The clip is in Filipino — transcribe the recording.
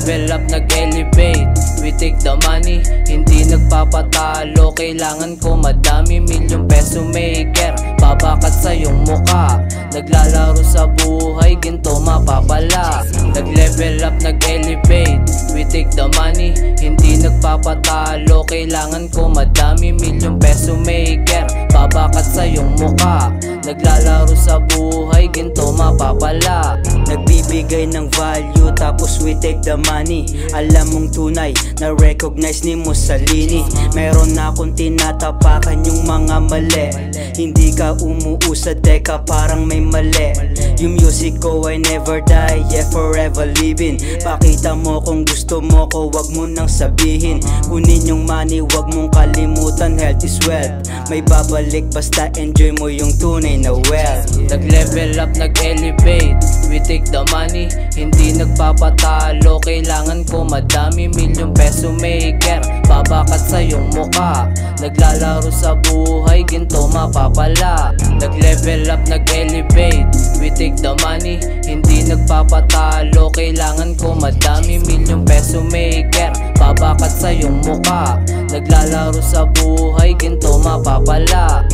Nag-level up, nag-elevate, we take the money. Hindi nagpapatalo, kailangan ko madami. Milyong peso maker, babakat sa iyong muka. Naglalaro sa buhay, ginto mapapala. Nag-level up, nag-elevate, we take the money. Hindi nagpapatalo, kailangan ko madami. Milyong peso maker, babakat sa iyong muka. Naglalaro sa buhay, ginto mapapala. Nagbibigay ng value tapos we take the money. Alam mong tunay na recognize ni Mussolini. Meron na akong tinatapakan yung mga mali. Hindi ka umuo sa deka parang may mali. Yung music ko ay never die, yeah forever living. Pakita mo kung gusto mo ko, wag mo nang sabihin. Kunin yung money, wag mong kalimutan, health is wealth. May babalik basta enjoy mo yung tunay na wealth. Nag-level up, nag-elevate, we take the money. Hindi nagpapatalo, kailangan ko madami. Milyong peso maker, babakat sa iyong muka. Naglalaro sa buhay, ginto mapapala. Nag-level up, nag-elevate, we take the money. Hindi nagpapatalo, kailangan ko madami. Milyong peso maker, babakat sa iyong muka. Naglalaro sa buhay, ginto mapapala.